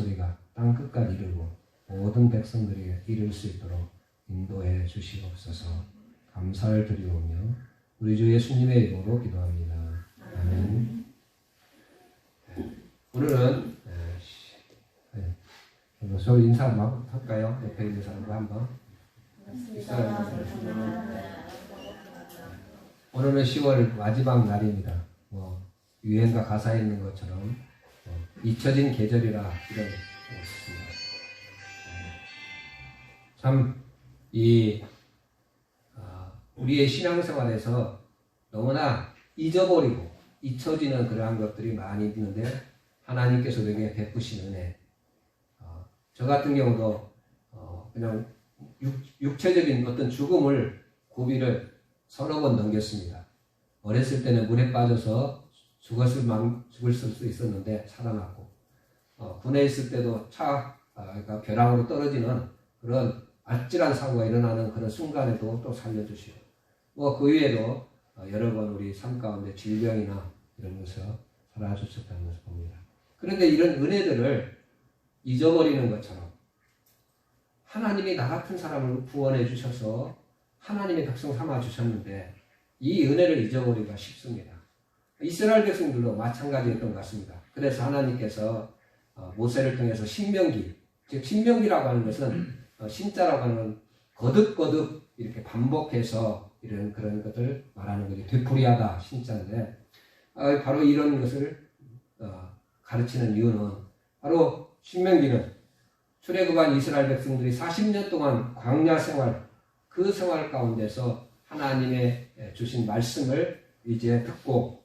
소리가 땅 끝까지 이르고 모든 백성들에게 이를 수 있도록 인도해 주시옵소서. 감사를 드리오며 우리 주 예수님의 이름으로 기도합니다. 아멘. 오늘은 서로 인사 한번 할까요? 옆에 있는 사람과 한번. 오늘은 10월 마지막 날입니다. 유행가 가사에 있는 것처럼 잊혀진 계절이라 이런 있습니다. 참 우리의 신앙생활에서 너무나 잊어버리고 잊혀지는 그러한 것들이 많이 있는데 하나님께서 우리에게 베푸신 은혜. 저 같은 경우도 그냥 육체적인 어떤 죽음을 고비를 서너 번 넘겼습니다. 어렸을 때는 물에 빠져서 죽을 수도 있었는데 살아났고, 군에 있을 때도 그러니까 벼랑으로 떨어지는 그런 아찔한 사고가 일어나는 그런 순간에도 또 살려주시고, 그 외에도 여러 번 우리 삶 가운데 질병이나 이런 것을 살아주셨다는 것을 봅니다. 그런데 이런 은혜들을 잊어버리는 것처럼 하나님이 나 같은 사람을 구원해 주셔서 하나님의 백성 삼아 주셨는데 이 은혜를 잊어버리기가 쉽습니다. 이스라엘 백성들도 마찬가지였던 것 같습니다. 그래서 하나님께서 모세를 통해서 신명기, 즉 신명기라고 하는 것은 신자라고 하는 거듭거듭 이렇게 반복해서 이런 그런 것을 말하는 거죠. 되풀이하다 신자인데 바로 이런 것을 가르치는 이유는 바로 신명기는 출애굽한 이스라엘 백성들이 40년 동안 광야 생활, 그 생활 가운데서 하나님의 주신 말씀을 이제 듣고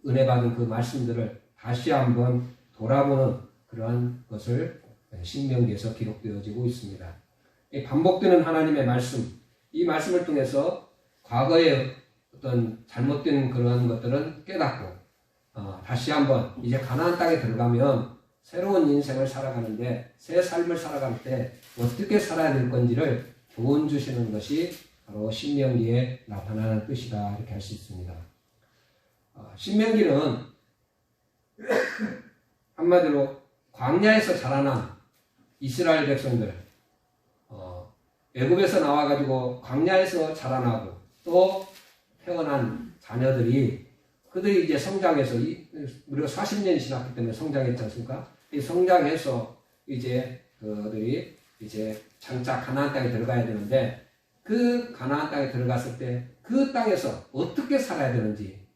은혜 받은 그 말씀들을 다시 한번 돌아보는 그러한 것을 신명기에서 기록되어지고 있습니다. 반복되는 하나님의 말씀, 이 말씀을 통해서 과거의 어떤 잘못된 그런 것들은 깨닫고 다시 한번 이제 가나안 땅에 들어가면 새로운 인생을 살아가는데 새 삶을 살아갈 때 어떻게 살아야 될 건지를 교훈 주시는 것이 바로 신명기에 나타나는 뜻이다 이렇게 할 수 있습니다. 신명기는 한마디로 광야에서 자라난 이스라엘 백성들, 애굽에서 나와가지고 광야에서 자라나고 또 태어난 자녀들이 그들이 이제 성장해서 우리가 40년이 지났기 때문에 성장했지 않습니까? 이 성장해서 이제 그들이 이제 장차 가나안 땅에 들어가야 되는데 그 가나안 땅에 들어갔을 때 그 땅에서 어떻게 살아야 되는지,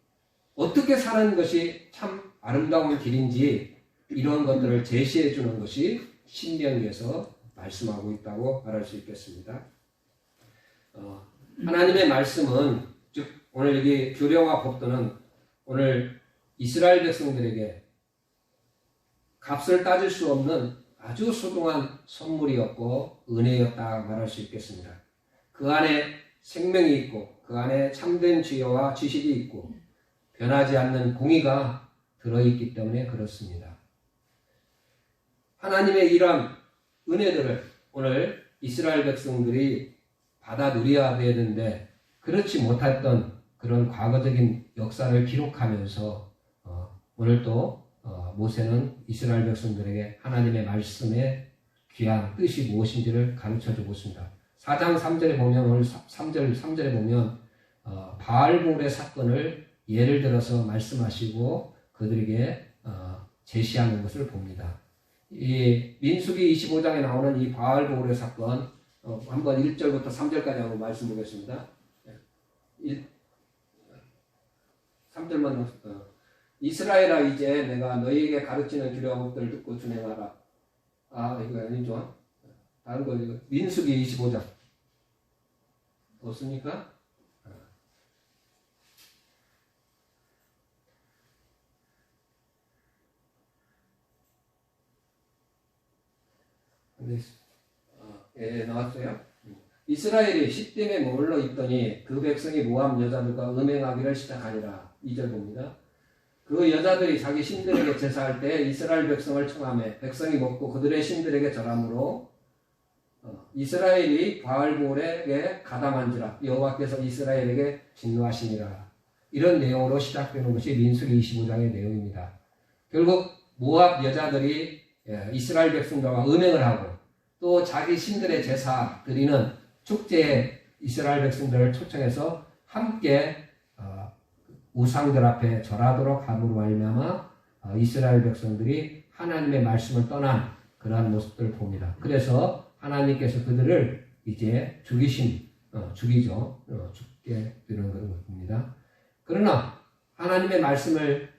어떻게 사는 것이 참 아름다운 길인지 이런 것들을 제시해 주는 것이 신명기에서 말씀하고 있다고 말할 수 있겠습니다. 하나님의 말씀은 즉 오늘 여기 규례와 법도는 오늘 이스라엘 백성들에게 값을 따질 수 없는 아주 소중한 선물이었고 은혜였다 말할 수 있겠습니다. 그 안에 생명이 있고 그 안에 참된 지혜와 지식이 있고 변하지 않는 공의가 들어있기 때문에 그렇습니다. 하나님의 이러한 은혜들을 오늘 이스라엘 백성들이 받아 누려야 되는데 그렇지 못했던 그런 과거적인 역사를 기록하면서 오늘 또 모세는 이스라엘 백성들에게 하나님의 말씀의 귀한 뜻이 무엇인지를 가르쳐주고 있습니다. 4장 3절에 보면 오늘 3절에 보면 바알볼의 사건을 예를 들어서 말씀하시고 그들에게 제시하는 것을 봅니다. 이 민수기 25장에 나오는 이 바알볼의 사건 한번 1절부터 3절까지 한번 말씀 보겠습니다. 3절만 이스라엘아 이제 내가 너희에게 가르치는 규례와 법들을 듣고 준행하라. 이거 아니죠? 다른 거 이거 민수기 25장 없습니까? 나왔어요. 이스라엘이 시딤에 머물러 있더니 그 백성이 모압 여자들과 음행하기를 시작하니라. 2절 봅니다. 그 여자들이 자기 신들에게 제사할 때 이스라엘 백성을 청하매 백성이 먹고 그들의 신들에게 절함으로 이스라엘이 바알볼에게 가담한지라 여호와께서 이스라엘에게 진노하시니라. 이런 내용으로 시작되는 것이 민수기 25장의 내용입니다. 결국 모압 여자들이 이스라엘 백성들과 은행을 하고 또 자기 신들의 제사 드리는 축제에 이스라엘 백성들을 초청해서 함께 우상들 앞에 절하도록 함으로 말미암아 이스라엘 백성들이 하나님의 말씀을 떠난 그러한 모습들을 봅니다. 그래서 하나님께서 그들을 이제 죽이죠. 죽게 되는 그런 겁니다. 그러나 하나님의 말씀을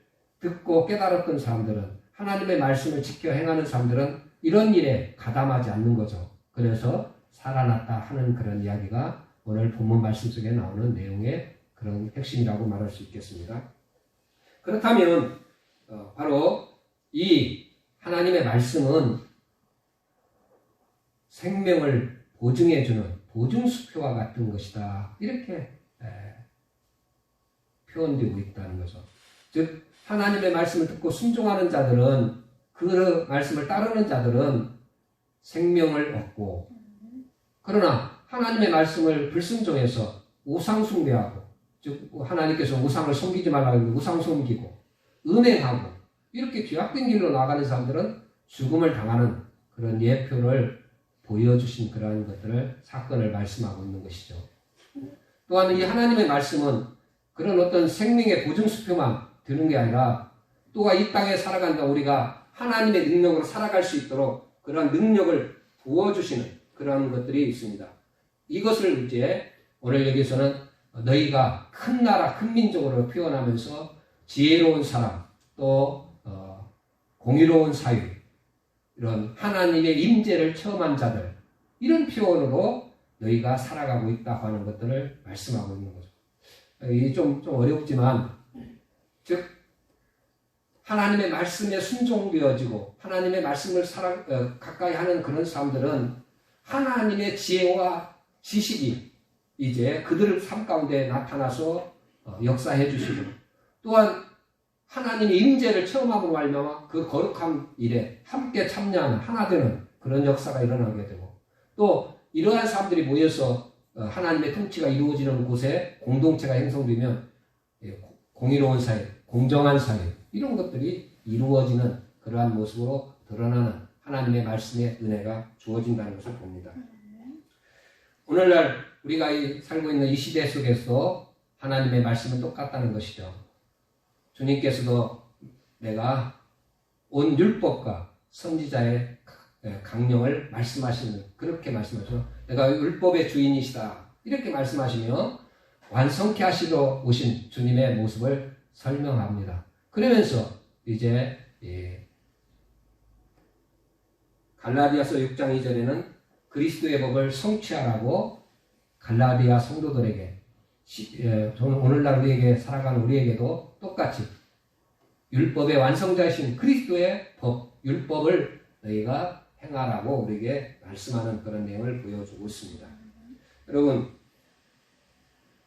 듣고 깨달았던 사람들은, 하나님의 말씀을 지켜 행하는 사람들은 이런 일에 가담하지 않는 거죠. 그래서 살아났다 하는 그런 이야기가 오늘 본문 말씀 속에 나오는 내용의 그런 핵심이라고 말할 수 있겠습니다. 그렇다면 바로 이 하나님의 말씀은 생명을 보증해주는 보증수표와 같은 것이다. 이렇게 표현되고 있다는 거죠. 즉 하나님의 말씀을 듣고 순종하는 자들은, 그 말씀을 따르는 자들은 생명을 얻고, 그러나 하나님의 말씀을 불순종해서 우상 숭배하고, 즉 하나님께서 우상을 섬기지 말라고 하는데 우상 섬기고 음행하고 이렇게 뒤락된 길로 나가는 사람들은 죽음을 당하는 그런 예표를 보여주신 그러한 것들을, 사건을 말씀하고 있는 것이죠. 또한 이 하나님의 말씀은 그런 어떤 생명의 보증수표만 드는 게 아니라, 또한 이 땅에 살아간다 우리가 하나님의 능력으로 살아갈 수 있도록 그러한 능력을 부어주시는 그러한 것들이 있습니다. 이것을 이제 오늘 여기서는 너희가 큰 나라, 큰 민족으로 표현하면서 지혜로운 사람, 또 공의로운 사유, 이런 하나님의 임재를 체험한 자들, 이런 표현으로 너희가 살아가고 있다고 하는 것들을 말씀하고 있는 거죠. 이게 좀 어렵지만, 즉 하나님의 말씀에 순종되어지고 하나님의 말씀을 가까이 하는 그런 사람들은 하나님의 지혜와 지식이 이제 그들의 삶 가운데 나타나서 역사해 주시고, 또한 하나님의 임재를 체험함으로 말미암아 그 거룩한 일에 함께 참여하는, 하나 되는 그런 역사가 일어나게 되고, 또 이러한 사람들이 모여서 하나님의 통치가 이루어지는 곳에 공동체가 형성되면 공의로운 사회, 공정한 사회, 이런 것들이 이루어지는 그러한 모습으로 드러나는 하나님의 말씀의 은혜가 주어진다는 것을 봅니다. 오늘날 우리가 살고 있는 이 시대 속에서 하나님의 말씀은 똑같다는 것이죠. 주님께서도 내가 온 율법과 선지자의 강령을 말씀하시는, 그렇게 말씀하셔서 내가 율법의 주인이시다 이렇게 말씀하시며 완성케 하시러 오신 주님의 모습을 설명합니다. 그러면서 이제 갈라디아서 6장 2절에는 그리스도의 법을 성취하라고 갈라디아 성도들에게, 오늘날 우리에게 살아가는 우리에게도 똑같이 율법의 완성자이신 그리스도의 법, 율법을 너희가 행하라고 우리에게 말씀하는 그런 내용을 보여주고 있습니다. 여러분,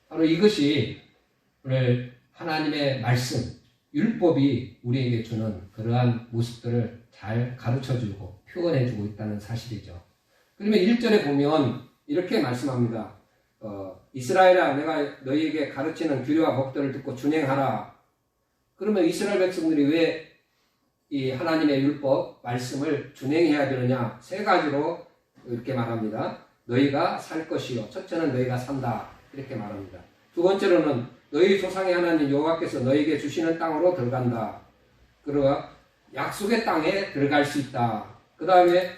바로 이것이 오늘 하나님의 말씀, 율법이 우리에게 주는 그러한 모습들을 잘 가르쳐주고 표현해주고 있다는 사실이죠. 그러면 1절에 보면 이렇게 말씀합니다. 이스라엘아, 내가 너희에게 가르치는 규례와 법들을 듣고 준행하라. 그러면 이스라엘 백성들이 왜 이 하나님의 율법 말씀을 준행해야 되느냐? 세 가지로 이렇게 말합니다. 너희가 살 것이요, 첫째는 너희가 산다, 이렇게 말합니다. 두 번째로는 너희 조상의 하나님 여호와께서 너희에게 주시는 땅으로 들어간다. 그리고 약속의 땅에 들어갈 수 있다. 그 다음에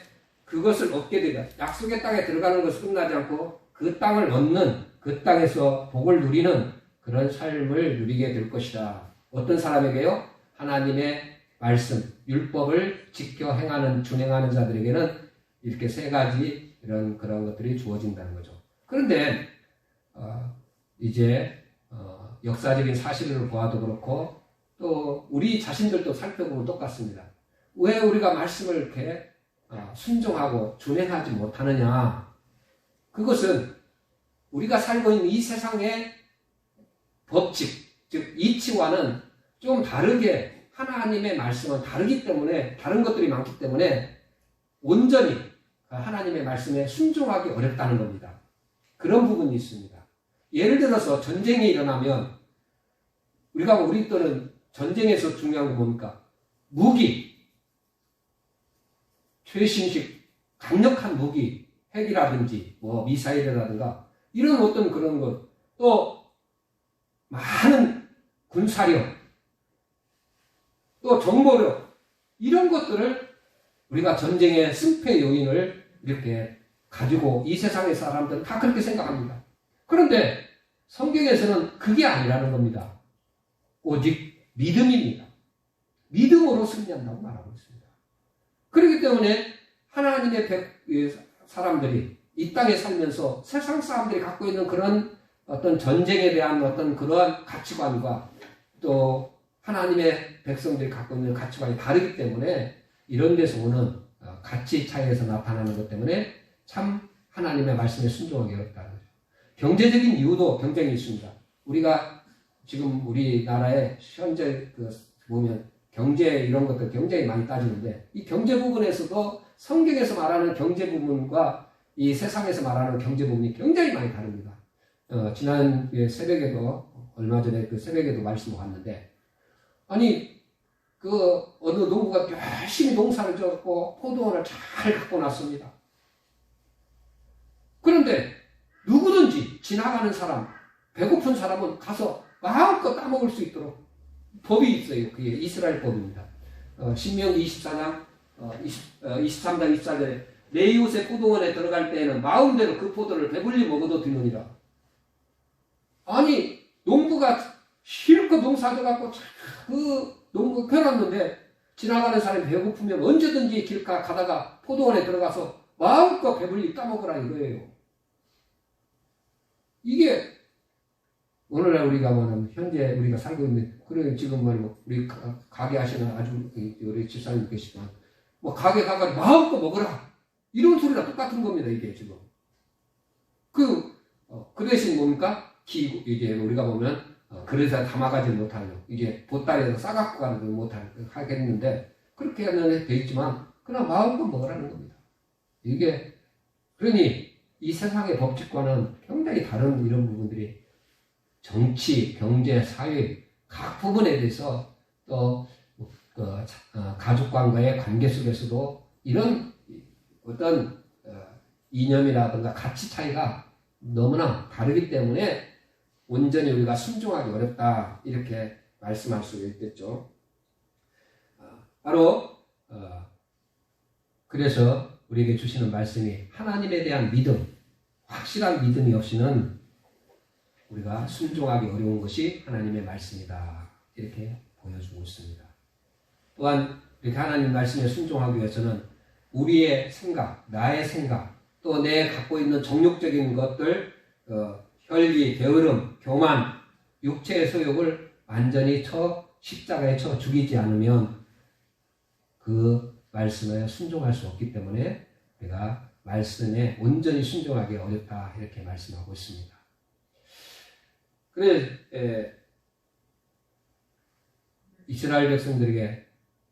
그것을 얻게 되다. 약속의 땅에 들어가는 것은 끝나지 않고 그 땅을 얻는, 그 땅에서 복을 누리는 그런 삶을 누리게 될 것이다. 어떤 사람에게요? 하나님의 말씀, 율법을 지켜 행하는, 준행하는 자들에게는 이렇게 세 가지 그런 것들이 주어진다는 거죠. 그런데 이제 역사적인 사실을 보아도 그렇고 또 우리 자신들도 살펴보면 똑같습니다. 왜 우리가 말씀을 이렇게 순종하고 준행하지 못하느냐? 그것은 우리가 살고 있는 이 세상의 법칙, 즉 이치와는 좀 다르게, 하나님의 말씀은 다르기 때문에, 다른 것들이 많기 때문에 온전히 하나님의 말씀에 순종하기 어렵다는 겁니다. 그런 부분이 있습니다. 예를 들어서 전쟁이 일어나면 우리 또는 전쟁에서 중요한 거 뭡니까? 무기. 최신식 강력한 무기, 핵이라든지 뭐 미사일이라든가 이런 어떤 그런 것, 또 많은 군사력, 또 정보력, 이런 것들을 우리가 전쟁의 승패 요인을 이렇게 가지고 이 세상의 사람들은 다 그렇게 생각합니다. 그런데 성경에서는 그게 아니라는 겁니다. 오직 믿음입니다. 믿음으로 승리한다고 말하고 있습니다. 그렇기 때문에 하나님의 사람들이 이 땅에 살면서 세상 사람들이 갖고 있는 그런 어떤 전쟁에 대한 어떤 그러한 가치관과 또 하나님의 백성들이 갖고 있는 가치관이 다르기 때문에 이런 데서 오는 가치 차이에서 나타나는 것 때문에 참 하나님의 말씀에 순종하기 어렵다는 거죠. 경제적인 이유도 굉장히 있습니다. 우리가 지금 우리나라에 현재 보면 경제 이런 것들 굉장히 많이 따지는데 이 경제 부분에서도 성경에서 말하는 경제 부분과 이 세상에서 말하는 경제 부분이 굉장히 많이 다릅니다. 지난 새벽에도 얼마 전에 그 새벽에도 말씀을 봤는데 아니 그 어느 농부가 열심히 농사를 지었고 포도원을 잘 갖고 났습니다. 그런데 누구든지 지나가는 사람, 배고픈 사람은 가서 마음껏 따먹을 수 있도록 법이 있어요. 그게 이스라엘 법입니다. 신명기 24장 23장 24절에 내 이웃의 포도원에 들어갈 때에는 마음대로 그 포도를 배불리 먹어도 되느니라. 아니 농부가 실컷 농사져갖고 그 농부 펴놨는데 지나가는 사람이 배고프면 언제든지 길가 가다가 포도원에 들어가서 마음껏 배불리 따먹으라 이거예요. 이게 오늘날 우리가 보는 현재 우리가 살고 있는 그래 지금 말고 우리 가게 하시는 아주 우리 집사님 계시지만 뭐 가게 가가 마음껏 먹으라 이런 소리랑 똑같은 겁니다. 이게 지금 그 대신 뭡니까? 이제 우리가 보면 그래서 담아가지 못하는 이게 보따리에서 싸갖고 가는 못하겠는데 그렇게 하는 돼 있지만 그냥 마음껏 먹으라는 겁니다. 이게 그러니 이 세상의 법칙과는 굉장히 다른 이런 부분들이 정치, 경제, 사회 각 부분에 대해서 또 가족과의 관계 속에서도 이런 어떤 이념이라든가 가치 차이가 너무나 다르기 때문에 온전히 우리가 순종하기 어렵다 이렇게 말씀할 수 있겠죠. 바로 그래서 우리에게 주시는 말씀이 하나님에 대한 믿음, 확실한 믿음이 없이는 우리가 순종하기 어려운 것이 하나님의 말씀이다 이렇게 보여주고 있습니다. 또한 이렇게 하나님 말씀에 순종하기 위해서는 우리의 생각, 나의 생각, 또 내 갖고 있는 정욕적인 것들, 혈기, 게으름, 교만, 육체의 소욕을 완전히 십자가에 쳐 죽이지 않으면 그 말씀에 순종할 수 없기 때문에 우리가 말씀에 온전히 순종하기 어렵다 이렇게 말씀하고 있습니다. 그래 이스라엘 백성들에게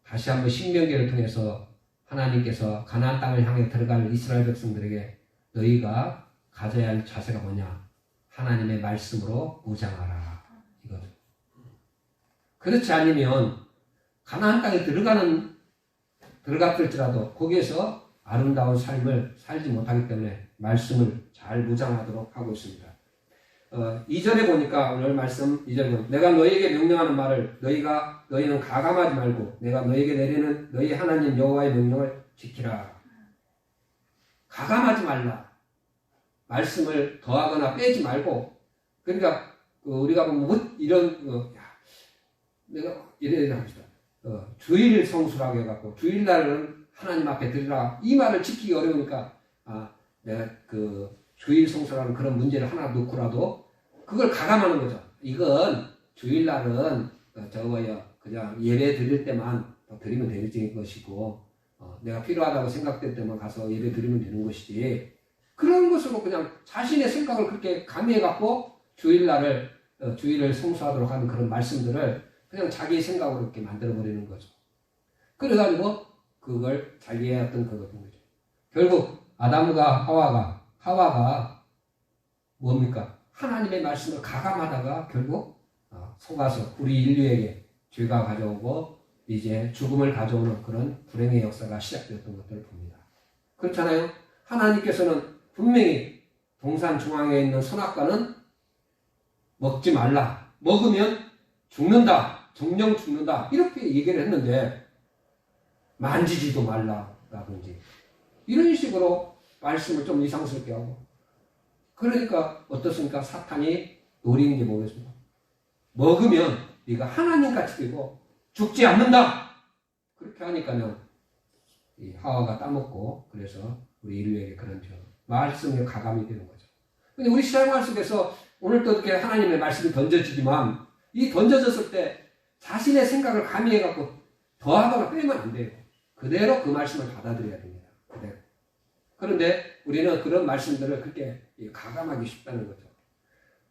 다시 한번 신명기를 통해서 하나님께서 가나안 땅을 향해 들어갈 이스라엘 백성들에게 너희가 가져야 할 자세가 뭐냐? 하나님의 말씀으로 무장하라. 이거죠. 그렇지 않으면 가나안 땅에 들어갔을지라도 거기에서 아름다운 삶을 살지 못하기 때문에 말씀을 잘 무장하도록 하고 있습니다. 2절에 보니까 오늘 말씀 2절에 보니까 내가 너희에게 명령하는 말을 너희는 가감하지 말고 내가 너희에게 내리는 너희 하나님 여호와의 명령을 지키라. 가감하지 말라. 말씀을 더하거나 빼지 말고 그러니까 우리가 보면 이런 내가 이래야 합시다. 주일 성수라고 해갖고 주일날은 하나님 앞에 드리라 이 말을 지키기 어려우니까 내가 그 주일 성수라는 그런 문제를 하나 놓고라도 그걸 가감하는 거죠. 이건 주일날은 그냥 예배 드릴 때만 드리면 되는 것이고 내가 필요하다고 생각될 때만 가서 예배 드리면 되는 것이지 그런 것으로 그냥 자신의 생각을 그렇게 가미해갖고 주일을 성수하도록 하는 그런 말씀들을 그냥 자기의 생각으로 이렇게 만들어버리는 거죠. 그래가지고 그걸 자기의 어떤 그것인 거죠. 결국 아담과 하와가 뭡니까? 하나님의 말씀을 가감하다가 결국 속아서 우리 인류에게 죄가 가져오고 이제 죽음을 가져오는 그런 불행의 역사가 시작되었던 것들을 봅니다. 그렇잖아요. 하나님께서는 분명히 동산 중앙에 있는 선악과는 먹지 말라. 먹으면 죽는다. 정령 죽는다. 이렇게 얘기를 했는데 만지지도 말라라든지 이런 식으로 말씀을 좀 이상스럽게 하고, 그러니까 어떻습니까? 사탄이 노리는 게 뭐겠습니까? 먹으면 네가 하나님같이 되고 죽지 않는다. 그렇게 하니까는 이 하와가 따먹고, 그래서 우리 인류에게 그런 말씀에 가감이 되는 거죠. 근데 우리 신앙생활 속에서 오늘도 이렇게 하나님의 말씀이 던져지지만, 이 던져졌을 때 자신의 생각을 가미해갖고 더하거나 빼면 안 돼요. 그대로 그 말씀을 받아들여야 됩니다. 그대로. 그런데 우리는 그런 말씀들을 그렇게 가감하기 쉽다는 거죠.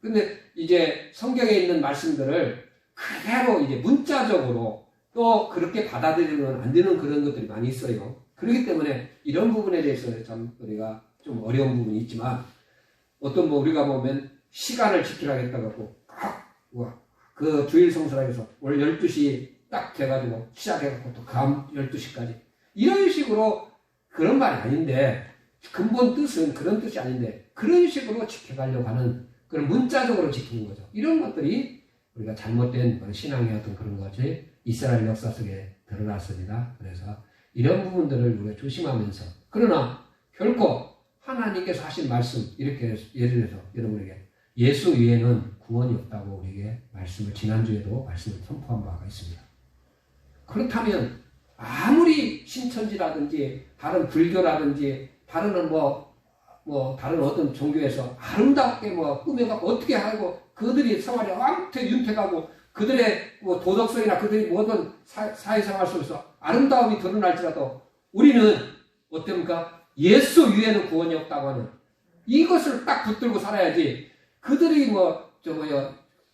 근데 이제 성경에 있는 말씀들을 그대로 이제 문자적으로 또 그렇게 받아들이면 안 되는 그런 것들이 많이 있어요. 그렇기 때문에 이런 부분에 대해서 참 우리가 좀 어려운 부분이 있지만, 어떤 우리가 보면 시간을 지키라겠다고 그 주일 성수라해서 오늘 12시 딱 돼가지고 시작해갖고 또 다음 12시까지 이런 식으로, 그런 말이 아닌데, 근본 뜻은 그런 뜻이 아닌데 그런 식으로 지켜가려고 하는, 그런 문자적으로 지키는 거죠. 이런 것들이 우리가 잘못된 신앙의 어떤 그런 것이 이스라엘 역사 속에 드러났습니다. 그래서 이런 부분들을 우리가 조심하면서, 그러나 결코 하나님께서 하신 말씀, 이렇게 예를 들어서 여러분에게 예수 외에는 구원이 없다고 우리에게 말씀을, 지난주에도 말씀을 선포한 바가 있습니다. 그렇다면 아무리 신천지라든지 다른 불교라든지 다른 다른 어떤 종교에서 아름답게 꾸며갖고 어떻게 하고 그들이 생활이 윤택하고 그들의 도덕성이나 그들이 모든 사회생활 속에서 아름다움이 드러날지라도 우리는 어떻습니까? 예수 위에는 구원이 없다고 하는 이것을 딱 붙들고 살아야지. 그들이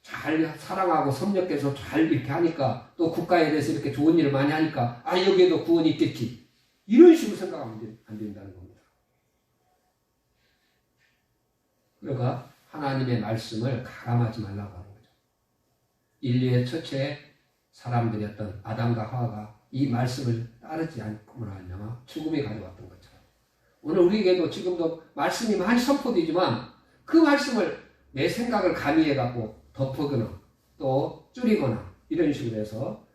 잘 사랑하고 섭렵해서 잘 이렇게 하니까, 또 국가에 대해서 이렇게 좋은 일을 많이 하니까 여기에도 구원이 있겠지, 이런 식으로 생각하면 안 된다는 겁니다. 그러니까 하나님의 말씀을 가감하지 말라고 하는 거죠. 인류의 첫째 사람들이었던 아담과 하와가 이 말씀을 따르지 않고만 하냐면 죽음이 가져왔던 것처럼, 오늘 우리에게도 지금도 말씀이 많이 선포되지만 그 말씀을 내 생각을 가미해갖고 덮어거나 또 줄이거나 이런 식으로 해서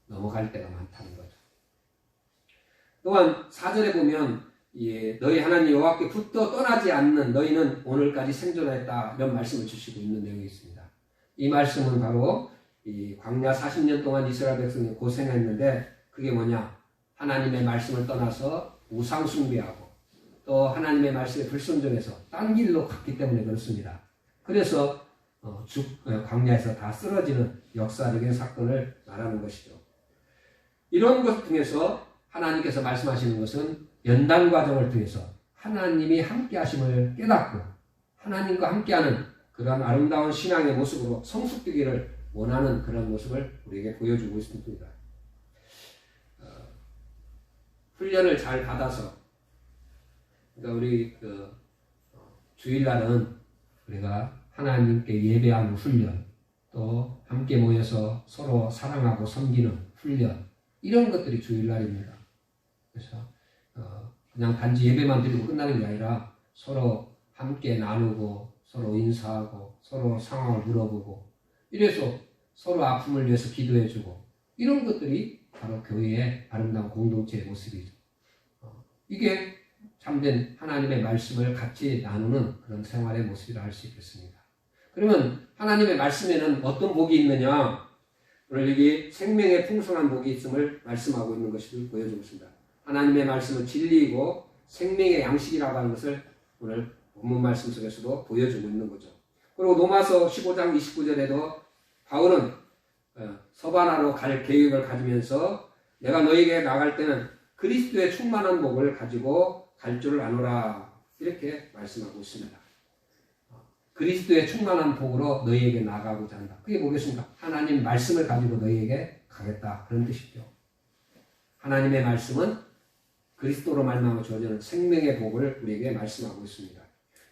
넘어갈 때가 많다는 거죠. 또한 4절에 보면 너희 하나님 여호와께 붙어 떠나지 않는 너희는 오늘까지 생존하였다, 이런 말씀을 주시고 있는 내용이 있습니다. 이 말씀은 바로 이 광야 40년 동안 이스라엘 백성이 고생했는데, 그게 뭐냐? 하나님의 말씀을 떠나서 우상 숭배하고 또 하나님의 말씀에 불순종해서 딴 길로 갔기 때문에 그렇습니다. 그래서 광야에서 다 쓰러지는 역사적인 사건을 말하는 것이죠. 이런 것 중에서 하나님께서 말씀하시는 것은 연단 과정을 통해서 하나님이 함께 하심을 깨닫고 하나님과 함께하는 그런 아름다운 신앙의 모습으로 성숙되기를 원하는 그런 모습을 우리에게 보여주고 있습니다. 훈련을 잘 받아서, 그러니까 우리 주일날은 우리가 하나님께 예배하는 훈련, 또 함께 모여서 서로 사랑하고 섬기는 훈련, 이런 것들이 주일날입니다. 그래서 그냥 단지 예배만 드리고 끝나는 게 아니라 서로 함께 나누고 서로 인사하고 서로 상황을 물어보고, 이래서 서로 아픔을 위해서 기도해주고, 이런 것들이 바로 교회의 아름다운 공동체의 모습이죠. 이게 참된 하나님의 말씀을 같이 나누는 그런 생활의 모습이라 할 수 있겠습니다. 그러면 하나님의 말씀에는 어떤 복이 있느냐? 오늘 여기 생명의 풍성한 복이 있음을 말씀하고 있는 것을 보여주고 있습니다. 하나님의 말씀은 진리이고 생명의 양식이라고 하는 것을 오늘 본문 말씀 속에서도 보여주고 있는 거죠. 그리고 로마서 15장 29절에도 바울은 서바나로 갈 계획을 가지면서 내가 너에게 나갈 때는 그리스도의 충만한 복을 가지고 갈 줄을 아노라, 이렇게 말씀하고 있습니다. 그리스도의 충만한 복으로 너희에게 나가고자 한다. 그게 뭐겠습니까? 하나님 말씀을 가지고 너희에게 가겠다, 그런 뜻이죠. 하나님의 말씀은 그리스도로 말미암아 주어지는 생명의 복을 우리에게 말씀하고 있습니다.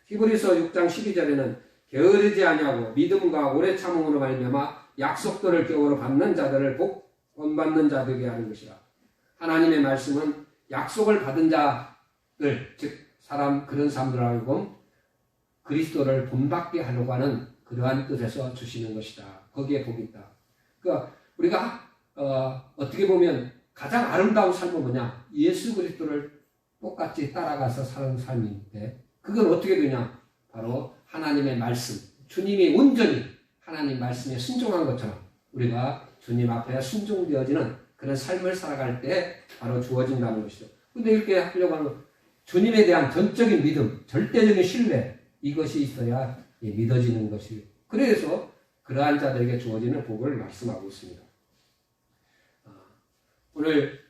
히브리서 6장 12절에는 게으르지 아니하고 믿음과 오래 참음으로 말미암아 약속들을 겨울로 받는 자들을 복 본받는 자 되게 하는 것이라. 하나님의 말씀은 약속을 받은 자들, 즉 그런 사람들하고 그리스도를 본받게 하려고 하는 그러한 뜻에서 주시는 것이다. 거기에 복이 있다. 그러니까 우리가 어떻게 보면 가장 아름다운 삶은 뭐냐? 예수 그리스도를 똑같이 따라가서 사는 삶인데, 그건 어떻게 되냐? 바로 하나님의 말씀, 주님이 온전히 하나님 말씀에 순종한 것처럼 우리가 주님 앞에 순종되어지는 그런 삶을 살아갈 때 바로 주어진다는 것이죠. 근데 이렇게 하려고 하면 주님에 대한 전적인 믿음, 절대적인 신뢰, 이것이 있어야 믿어지는 것이. 그래서 그러한 자들에게 주어지는 복을 말씀하고 있습니다. 오늘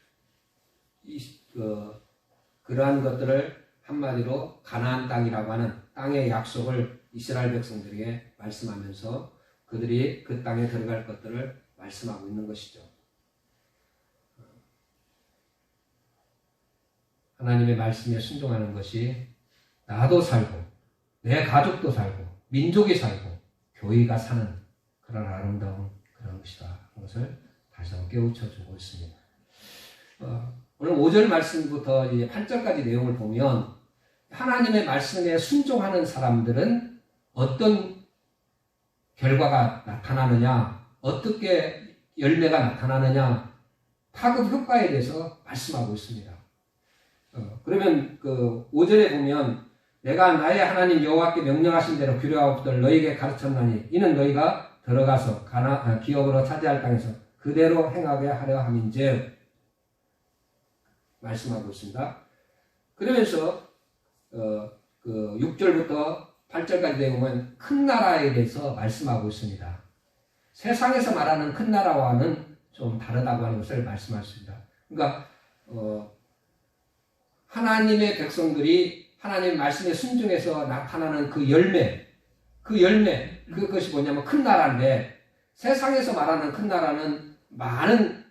그러한 것들을 한마디로 가나안 땅이라고 하는 땅의 약속을 이스라엘 백성들에게 말씀하면서 그들이 그 땅에 들어갈 것들을 말씀하고 있는 것이죠. 하나님의 말씀에 순종하는 것이 나도 살고 내 가족도 살고 민족이 살고 교회가 사는 그런 아름다운 그런 것이다 하는 것을 다시 한번 깨우쳐주고 있습니다. 오늘 5절 말씀부터 이제 8절까지 내용을 보면 하나님의 말씀에 순종하는 사람들은 어떤 결과가 나타나느냐, 어떻게 열매가 나타나느냐, 파급 효과에 대해서 말씀하고 있습니다. 그러면 그 5절에 보면 내가 나의 하나님 여호와께 명령하신 대로 규례하옵들 너희에게 가르쳤나니 이는 너희가 들어가서 기업으로 차지할 땅에서 그대로 행하게 하려 함인즉 말씀하고 있습니다. 그러면서 그 6절부터 8절까지 내용은 큰 나라에 대해서 말씀하고 있습니다. 세상에서 말하는 큰 나라와는 좀 다르다고 하는 것을 말씀하셨습니다. 그러니까 하나님의 백성들이 하나님 말씀에 순종해서 나타나는 그 열매, 그것이 뭐냐면 큰 나라인데, 세상에서 말하는 큰 나라는 많은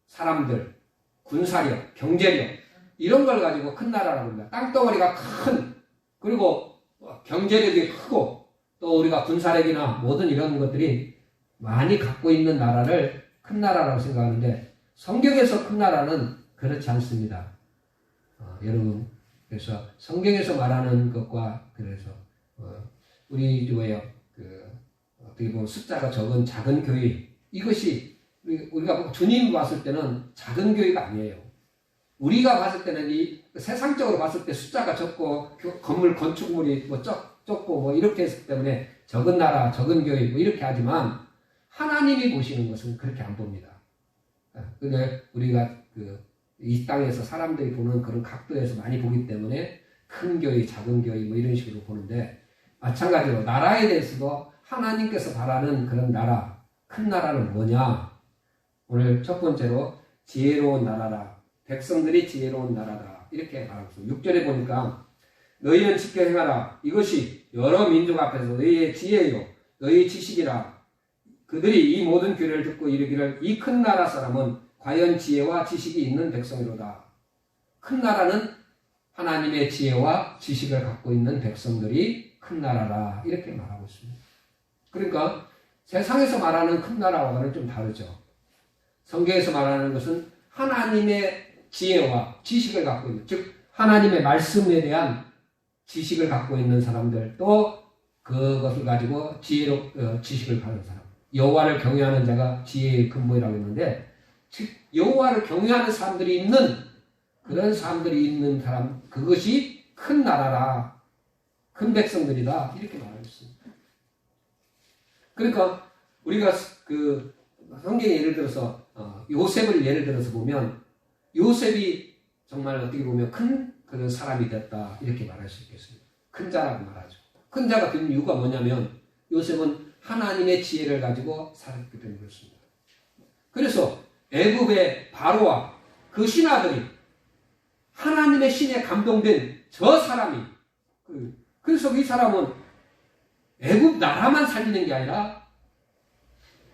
사람들, 군사력, 경제력, 이런 걸 가지고 큰 나라라고 합니다. 땅덩어리가 큰, 그리고 경제력이 크고, 또 우리가 군사력이나 모든 이런 것들이 많이 갖고 있는 나라를 큰 나라라고 생각하는데, 성경에서 큰 나라는 그렇지 않습니다. 여러분, 그래서 성경에서 말하는 것과 그래서 우리 교회요, 어떻게 보면 숫자가 적은 작은 교회, 이것이 우리가 주님 봤을 때는 작은 교회가 아니에요. 우리가 봤을 때는 세상적으로 봤을 때 숫자가 적고 건물 건축물이 적고 이렇게 했기 때문에 적은 나라, 적은 교회 이렇게 하지만 하나님이 보시는 것은 그렇게 안 봅니다. 근데 우리가 이 땅에서 사람들이 보는 그런 각도에서 많이 보기 때문에 큰 교회, 작은 교회 이런 식으로 보는데, 마찬가지로 나라에 대해서도 하나님께서 바라는 그런 나라, 큰 나라는 뭐냐? 오늘 첫 번째로 지혜로운 나라라. 백성들이 지혜로운 나라다. 이렇게 말하고 있습니다. 6절에 보니까 너희는 지켜 행하라. 이것이 여러 민족 앞에서 너희의 지혜요, 너희의 지식이라. 그들이 이 모든 규례를 듣고 이르기를 이 큰 나라 사람은 과연 지혜와 지식이 있는 백성이로다. 큰 나라는 하나님의 지혜와 지식을 갖고 있는 백성들이 큰 나라라. 이렇게 말하고 있습니다. 그러니까 세상에서 말하는 큰 나라와는 좀 다르죠. 성경에서 말하는 것은 하나님의 지혜와 지식을 갖고 있는, 즉 하나님의 말씀에 대한 지식을 갖고 있는 사람들, 또 그것을 가지고 지식을 가는 사람. 여호와를 경외하는 자가 지혜의 근본이라고 했는데, 즉 여호와를 경외하는 사람들이 있는 그런 사람들이 있는 사람, 그것이 큰 나라라, 큰 백성들이다, 이렇게 말하고 있습니다. 그러니까 우리가 그 성경에 예를 들어서 요셉을 예를 들어서 보면 요셉이 정말 어떻게 보면 큰 그런 사람이 됐다, 이렇게 말할 수 있겠습니다. 큰 자라고 말하죠. 큰 자가 된 이유가 뭐냐면 요셉은 하나님의 지혜를 가지고 살았기 때문에 그렇습니다. 그래서 애굽의 바로와 그 신하들이 하나님의 신에 감동된 저 사람이, 그래서 이 사람은 애굽 나라만 살리는 게 아니라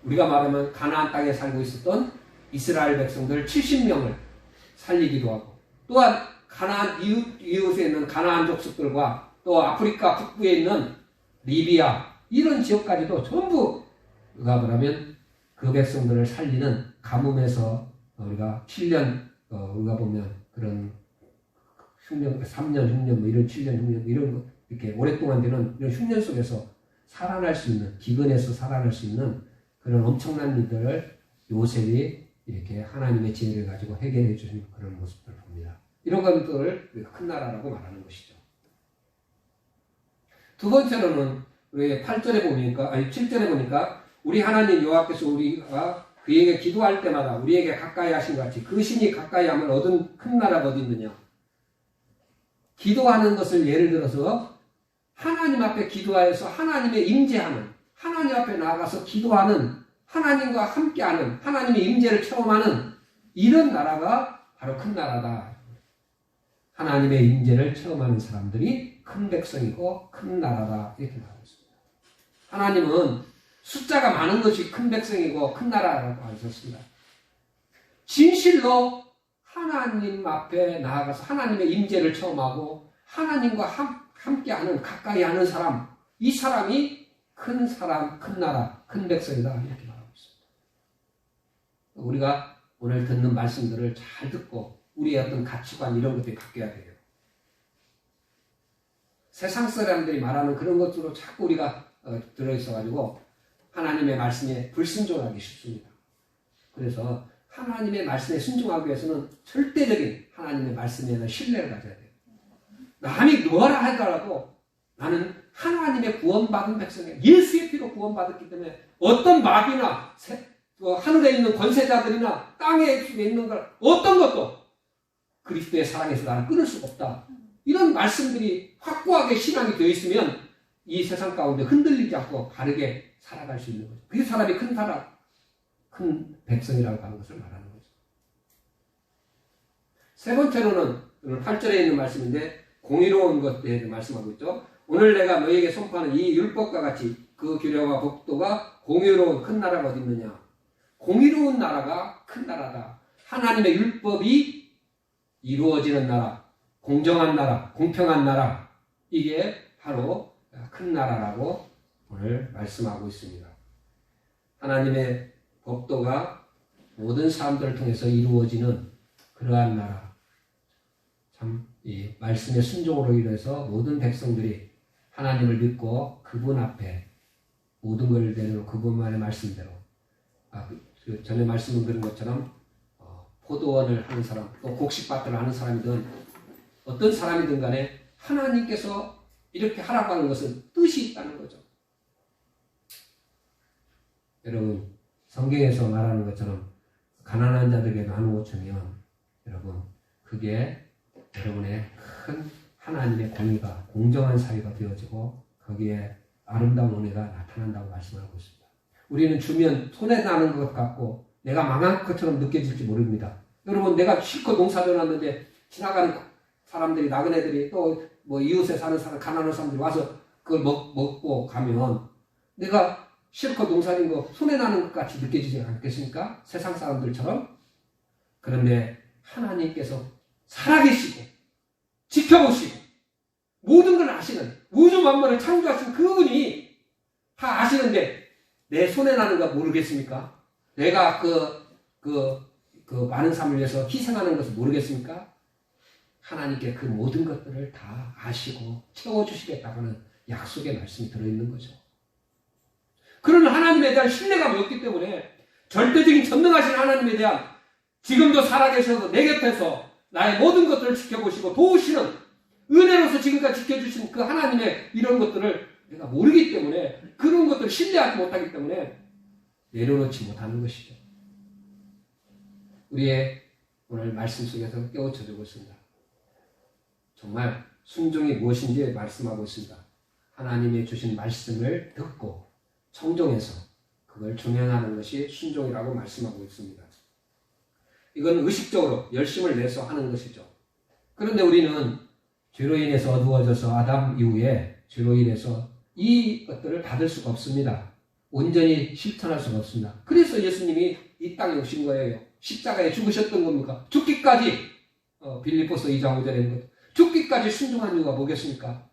우리가 말하면 가나안 땅에 살고 있었던 이스라엘 백성들 70명을 살리기도 하고, 또한 가나안 이웃에 있는 가나안 족속들과 또 아프리카 북부에 있는 리비아 이런 지역까지도 전부 누가 말하면 그 백성들을 살리는 가뭄에서 우리가 7년 우리가 보면 그런 흉년, 3년 흉년, 뭐 이런 7년 흉년, 이런 거 이렇게 오랫동안 되는 이런 흉년 속에서 살아날 수 있는, 기근에서 살아날 수 있는 그런 엄청난 일들을 요셉이 이렇게 하나님의 지혜를 가지고 해결해 주신 그런 모습을 봅니다. 이런 것들을 우리가 큰 나라라고 말하는 것이죠. 두 번째로는 우리 8절에 보니까, 아니 7절에 보니까 우리 하나님 여호와께서 우리가 그에게 기도할 때마다 우리에게 가까이 하신 것 같이 그 신이 가까이 하면 얻은 큰 나라가 어디 있느냐. 기도하는 것을 예를 들어서 하나님 앞에 기도하여서 하나님의 임재하는, 하나님 앞에 나아가서 기도하는, 하나님과 함께하는, 하나님의 임재를 체험하는 이런 나라가 바로 큰 나라다. 하나님의 임재를 체험하는 사람들이 큰 백성이고 큰 나라다. 이렇게 말하고 있습니다. 하나님은 숫자가 많은 것이 큰 백성이고 큰 나라라고 하셨습니다. 진실로 하나님 앞에 나아가서 하나님의 임재를 체험하고 하나님과 함께하는, 가까이 하는 사람, 이 사람이 큰 사람, 큰 나라, 큰 백성이다. 이렇게 말하고 있습니다. 우리가 오늘 듣는 말씀들을 잘 듣고 우리의 어떤 가치관 이런 것들이 바뀌어야 돼요. 세상 사람들이 말하는 그런 것으로 자꾸 우리가 들어있어가지고 하나님의 말씀에 불순종하기 쉽습니다. 그래서 하나님의 말씀에 순종하기 위해서는 절대적인 하나님의 말씀에 대한 신뢰를 가져야 돼요. 남이 뭐라 하더라도 나는 하나님의 구원받은 백성이에요. 예수의 피로 구원받았기 때문에 어떤 마귀나 하늘에 있는 권세자들이나 땅에 있는 걸 어떤 것도 그리스도의 사랑에서 나를 끊을 수가 없다. 이런 말씀들이 확고하게 신앙이 되어 있으면 이 세상 가운데 흔들리지 않고 바르게 살아갈 수 있는 거죠. 그 사람이 큰 백성이라고 하는 것을 말하는 거죠. 세 번째로는 오늘 8절에 있는 말씀인데 공의로운 것에 대해 말씀하고 있죠. 오늘 내가 너에게 선포하는 이 율법과 같이 그 규례와 법도가 공의로운 큰 나라가 어디 있느냐. 공의로운 나라가 큰 나라다. 하나님의 율법이 이루어지는 나라, 공정한 나라, 공평한 나라, 이게 바로 큰 나라라고 오늘 말씀하고 있습니다. 하나님의 법도가 모든 사람들을 통해서 이루어지는 그러한 나라. 참, 이 말씀의 순종으로 인해서 모든 백성들이 하나님을 믿고 그분 앞에 모든 걸 내려놓고 그분만의 말씀대로, 전에 말씀을 드린 것처럼 포도원을 하는 사람, 또 곡식밭을 하는 사람이든 어떤 사람이든 간에 하나님께서 이렇게 하라고 하는 것은 뜻이 있다는 거죠. 여러분, 성경에서 말하는 것처럼 가난한 자들에게 나누어 주면 여러분, 그게 여러분의 큰 하나님의 공의가, 공정한 사회가 되어지고 거기에 아름다운 은혜가 나타난다고 말씀하고 있습니다. 우리는 주면 손에 나는 것 같고 내가 망한 것처럼 느껴질지 모릅니다. 여러분, 내가 실컷 농사 져놨는데 지나가는 사람들이, 나그네들이 또 뭐 이웃에 사는 사람, 가난한 사람들이 와서 그걸 먹고 가면 내가 실컷 농사진 거 손에 나는 것 같이 느껴지지 않겠습니까? 세상 사람들처럼. 그런데 하나님께서 살아계시고 지켜보시고 모든 걸 아시는, 우주 만물을 창조하신 그분이 다 아시는데 내 손에 나는 거 모르겠습니까? 내가 그 많은 삶을 위해서 희생하는 것을 모르겠습니까? 하나님께 그 모든 것들을 다 아시고 채워주시겠다고는 약속의 말씀이 들어있는 거죠. 그런 하나님에 대한 신뢰감이 없기 때문에 절대적인 전능하신 하나님에 대한, 지금도 살아계셔서 내 곁에서 나의 모든 것들을 지켜보시고 도우시는, 은혜로서 지금까지 지켜주신 그 하나님의 이런 것들을 내가 모르기 때문에, 그런 것들을 신뢰하지 못하기 때문에 내려놓지 못하는 것이죠. 우리의 오늘 말씀 속에서 깨우쳐주고 있습니다. 정말 순종이 무엇인지 말씀하고 있습니다. 하나님이 주신 말씀을 듣고 청종해서 그걸 준행하는 것이 순종이라고 말씀하고 있습니다. 이건 의식적으로 열심을 내서 하는 것이죠. 그런데 우리는 죄로 인해서 어두워져서 아담 이후에 죄로 인해서 이 것들을 받을 수가 없습니다. 온전히 실천할 수가 없습니다. 그래서 예수님이 이 땅에 오신 거예요. 십자가에 죽으셨던 겁니까? 죽기까지, 빌립보서 2장 5절에 있는 것, 죽기까지 순종한 이유가 뭐겠습니까?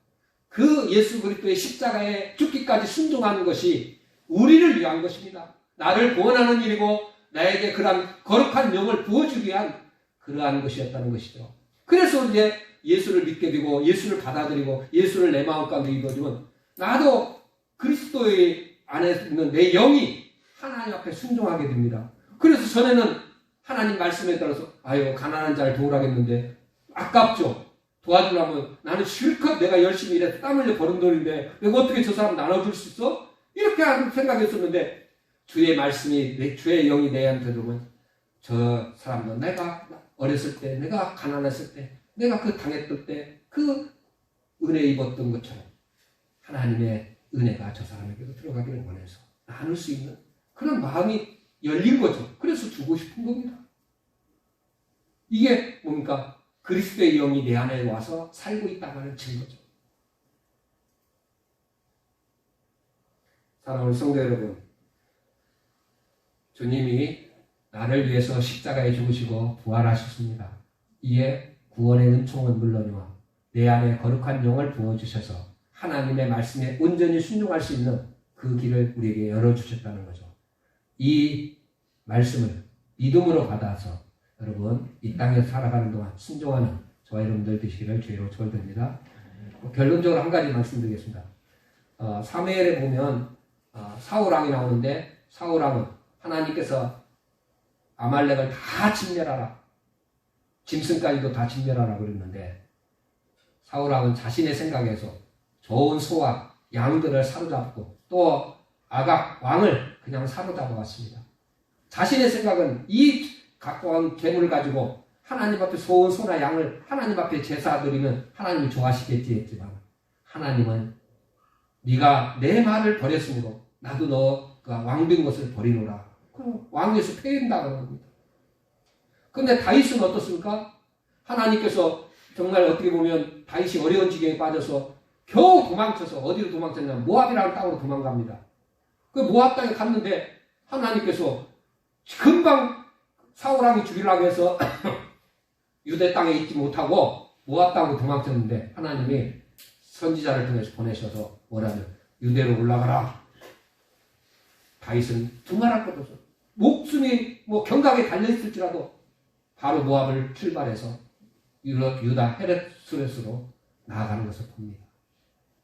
그 예수 그리스도의 십자가에 죽기까지 순종하는 것이 우리를 위한 것입니다. 나를 구원하는 일이고 나에게 그러한 거룩한 명을 부어주기 위한 그러한 것이었다는 것이죠. 그래서 이제 예수를 믿게 되고 예수를 받아들이고 예수를 내 마음 가운데 입어주면 나도 그리스도의 안에 있는 내 영이 하나님 앞에 순종하게 됩니다. 그래서 전에는 하나님 말씀에 따라서 아유 가난한 자를 도우라겠는데 아깝죠. 도와주려면 나는 실컷 내가 열심히 일해서 땀 흘려 버는 돈인데 내가 어떻게 저 사람 나눠줄 수 있어? 이렇게 생각했었는데 주의 말씀이 주의 영이 내한테 들어오면 저 사람도 내가 어렸을 때 내가 가난했을 때 내가 그 당했을 때 그 은혜 입었던 것처럼 하나님의 은혜가 저 사람에게도 들어가기를 원해서 나눌 수 있는 그런 마음이 열린 거죠. 그래서 주고 싶은 겁니다. 이게 뭡니까? 그리스도의 영이 내 안에 와서 살고 있다는 증거죠. 사랑하는 성도 여러분, 주님이 나를 위해서 십자가에 죽으시고 부활하셨습니다. 이에 구원의 은총은 물론이와 내 안에 거룩한 영을 부어주셔서 하나님의 말씀에 온전히 순종할 수 있는 그 길을 우리에게 열어주셨다는 거죠. 이 말씀을 믿음으로 받아서 여러분 이 땅에 살아가는 동안 순종하는 저와 여러분들 되시기를 주의로 축원드립니다. 결론적으로 한 가지 말씀드리겠습니다. 사무엘에 보면 사울왕이 나오는데 사울왕은 하나님께서 아말렉을 다 진멸하라, 짐승까지도 다 진멸하라 그랬는데 사울왕은 자신의 생각에서 좋은 소와 양들을 사로잡고 또 아각 왕을 그냥 사로잡아 왔습니다. 자신의 생각은 이 가까운 괴물을 가지고 하나님 앞에 좋은 소나 양을 하나님 앞에 제사 드리면 하나님이 좋아하시겠지 했지만 하나님은 네가 내 말을 버렸으므로 나도 너가 왕된 것을 버리노라. 그럼 왕에서 패인다 그런 겁니다. 그런데 다윗은 어떻습니까? 하나님께서 정말 어떻게 보면 다윗이 어려운 지경에 빠져서 겨우 도망쳐서 어디로 도망쳤냐면 모압이라는 땅으로 도망갑니다. 그 모압 땅에 갔는데 하나님께서 금방 사울왕이 죽이려고 해서 유대 땅에 있지 못하고 모압 땅으로 도망쳤는데 하나님이 선지자를 통해서 보내셔서 뭐라면 유대로 올라가라. 다윗은 두말할 것도 없어. 목숨이 경각에 달려있을지라도 바로 모압을 출발해서 유다 헤레스로 나아가는 것을 봅니다.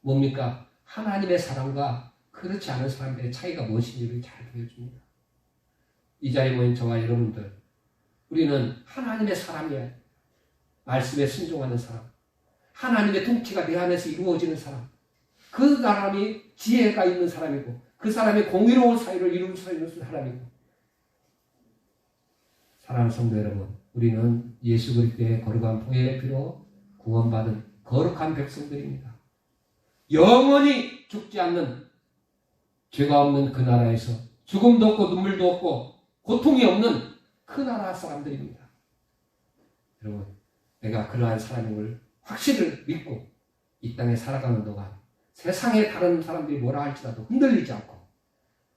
뭡니까? 하나님의 사람과 그렇지 않은 사람들의 차이가 무엇인지를 잘 보여줍니다. 이 자리에 모인 저와 여러분들, 우리는 하나님의 사람이에요. 말씀에 순종하는 사람, 하나님의 통치가 내 안에서 이루어지는 사람, 그 사람이 지혜가 있는 사람이고 그 사람이 공의로운 사회를 이룰 수 있는 사람이고. 사랑하는 성도 여러분, 우리는 예수 그리스도의 거룩한 보혈의 피로 구원받은 거룩한 백성들입니다. 영원히 죽지 않는 죄가 없는 그 나라에서 죽음도 없고 눈물도 없고 고통이 없는 그 나라 사람들입니다. 여러분, 내가 그러한 사람임을 확실히 믿고 이 땅에 살아가는 동안 세상에 다른 사람들이 뭐라 할지라도 흔들리지 않고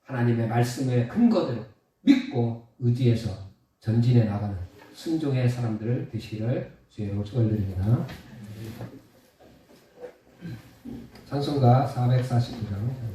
하나님의 말씀의 근거대로 믿고 의지해서 전진해 나가는 순종의 사람들을 되시기를 주의로 축원드립니다. 찬송가 449장